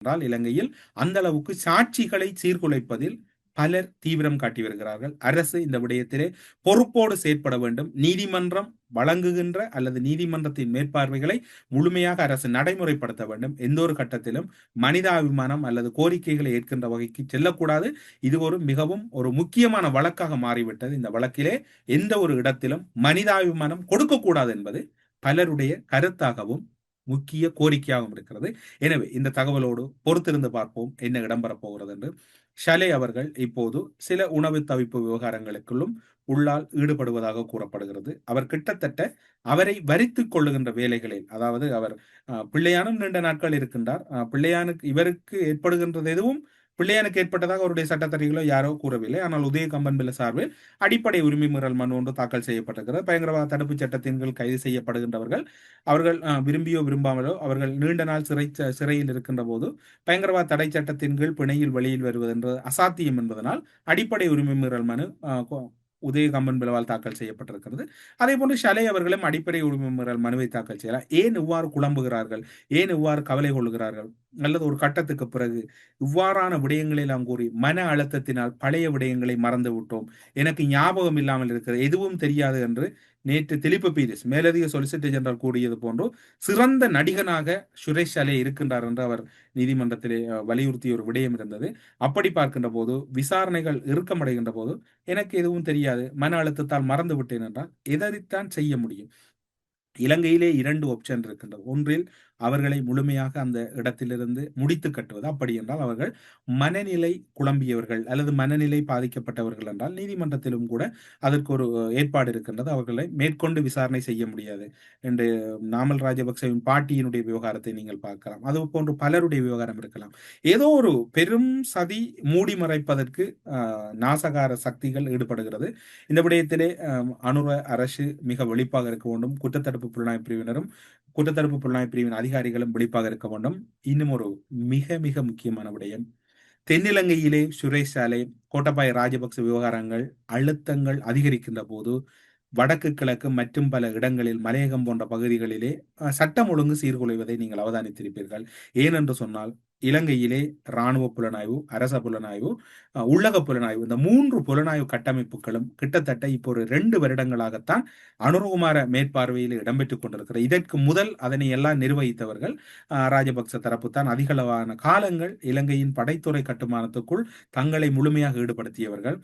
என்றால் இலங்கையில் அந்த அளவுக்கு சாட்சிகளை சீர்குலைப்பதில் பலர் தீவிரம் காட்டி வருகிறார்கள். அரசு இந்த விடயத்திலே பொறுப்போடு செயற்பட வேண்டும். நீதிமன்றம் வழங்குகின்ற அல்லது நீதிமன்றத்தின் மேற்பார்வைகளை முழுமையாக அரசு நடைமுறைப்படுத்த வேண்டும். எந்த ஒரு கட்டத்திலும் மனிதாபிமானம் அல்லது கோரிக்கைகளை ஏற்கின்ற வகைக்கு செல்லக்கூடாது. இது ஒரு மிகவும் ஒரு முக்கியமான வழக்காக மாறிவிட்டது. இந்த வழக்கிலே எந்த ஒரு இடத்திலும் மனிதாபிமானம் கொடுக்கக்கூடாது என்பது பலருடைய கருத்தாகவும் முக்கிய கோரிக்கையாகவும் இருக்கிறது. எனவே இந்த தகவலோடு பொறுத்திருந்து பார்ப்போம் என்ன இடம்பெறப் போகிறது என்று. ஷலே அவர்கள் இப்போது சில உணவு தவிப்பு விவகாரங்களுக்குள்ளும் உள்ளால் ஈடுபடுவதாக கூறப்படுகிறது. அவர் கிட்டத்தட்ட அவரை வரித்துக் கொள்ளுகின்ற வேலைகளில், அதாவது அவர் பிள்ளையானும் நீண்ட நாட்கள் இருக்கின்றார். பிள்ளையானுக்கு இவருக்கு ஏற்படுகின்றது எதுவும் பிள்ளையானுக்கு ஏற்பட்டதாக அவருடைய சட்டத்தரணிகளோ யாரோ கூறவில்லை. ஆனால் உதய கம்பன்பில சார்பில் அடிப்படை உரிமை மீறல் மனு ஒன்று தாக்கல் செய்யப்பட்டிருக்கிறது. பயங்கரவாத தடுப்பு சட்டத்தின் கீழ் கைது செய்யப்படுகின்றவர்கள் அவர்கள் விரும்பியோ விரும்பாமலோ அவர்கள் நீண்ட நாள் சிறையில் இருக்கின்ற போது பயங்கரவாத தடை சட்டத்தின் கீழ் பிணையில் வெளியில் வருவது என்ற அசாத்தியம் என்பதனால் அடிப்படை உரிமை மீறல் மனு உதய கம்பன் பிளவால் தாக்கல் செய்யப்பட்டிருக்கிறது. அதே போன்று ஷலை அவர்களும் அடிப்படை உரிமை மீறல் மனுவை தாக்கல் செய்யலாம். ஏன் இவ்வாறு குழம்புகிறார்கள், ஏன் இவ்வாறு கவலை கொள்கிறார்கள், அல்லது ஒரு கட்டத்துக்கு பிறகு இவ்வாறான விடயங்களை எல்லாம் கூறி மன அழுத்தத்தினால் பழைய விடயங்களை மறந்து விட்டோம், எனக்கு ஞாபகம் இல்லாமல் இருக்கிறது, எதுவும் தெரியாது என்று நேற்று திலிப்பு பீரிஸ் மேலதிக சொலிசிட்டர் ஜெனரல் கூறியது போன்று சிறந்த நடிகனாக சுரேஷ் ஷலே இருக்கின்றார் என்று அவர் நீதிமன்றத்திலே வலியுறுத்திய ஒரு விடயம் இருந்தது. அப்படி பார்க்கின்ற போது விசாரணைகள் இறுக்கமடைகின்ற போது எனக்கு எதுவும் தெரியாது, மன அழுத்தத்தால் மறந்து விட்டேன் என்றால் எதைத்தான் செய்ய முடியும்? இலங்கையிலே 2 ஆப்ஷன் இருக்கின்றது. ஒன்றில் அவர்களை முழுமையாக அந்த இடத்திலிருந்து முடித்து கட்டுவது. அப்படி என்றால் அவர்கள் மனநிலை குழம்பியவர்கள் அல்லது மனநிலை பாதிக்கப்பட்டவர்கள் என்றால் நீதிமன்றத்திலும் கூட அதற்கு ஒரு ஏற்பாடு இருக்கின்றது. அவர்களை மேற்கொண்டு விசாரணை செய்ய முடியாது என்று நாமல் ராஜபக்சவின் பாட்டியினுடைய விவகாரத்தை நீங்கள் பார்க்கலாம். அது போன்று பலருடைய விவகாரம் இருக்கலாம். ஏதோ ஒரு பெரும் சதி மூடி மறைப்பதற்கு நாசகார சக்திகள் ஈடுபடுகிறது. இந்த விடயத்திலே அனுர அரசு மிக வெளிப்பாக இருக்க வேண்டும். குற்றத்தடுப்பு புலனாய்வு பிரிவினரும் குற்றத்தடுப்பு புலனாய்வு பிரிவின் அதிகாரிகளும் வெளிப்பாக இருக்க வேண்டும். இன்னும் ஒரு மிக மிக முக்கியமான விடயம், தென்னிலங்கையிலே சுரேஷ் சாலை கோட்டபாய ராஜபக்ச விவகாரங்கள் அழுத்தங்கள் அதிகரிக்கின்ற போது வடக்கு கிழக்கு மற்றும் பல இடங்களில் மலையகம் போன்ற பகுதிகளிலே சட்டம் ஒழுங்கு சீர்குலைவதை நீங்கள் அவதானித்திருப்பீர்கள். ஏனென்று சொன்னால் இலங்கையிலே இராணுவ புலனாய்வு, அரச புலனாய்வு, உள்ளக புலனாய்வு, இந்த 3 புலனாய்வு கட்டமைப்புகளும் கிட்டத்தட்ட இப்போ ஒரு 2 வருடங்களாகத்தான் அனுரகுமார மேற்பார்வையில் இடம்பெற்றுக் கொண்டிருக்கிறது. இதற்கு முதல் அதனை எல்லாம் நிர்வகித்தவர்கள் ராஜபக்ச தரப்பு தான். அதிகளவான காலங்கள் இலங்கையின் படைத்துறை கட்டுமானத்துக்குள் தங்களை முழுமையாக ஈடுபடுத்தியவர்கள்.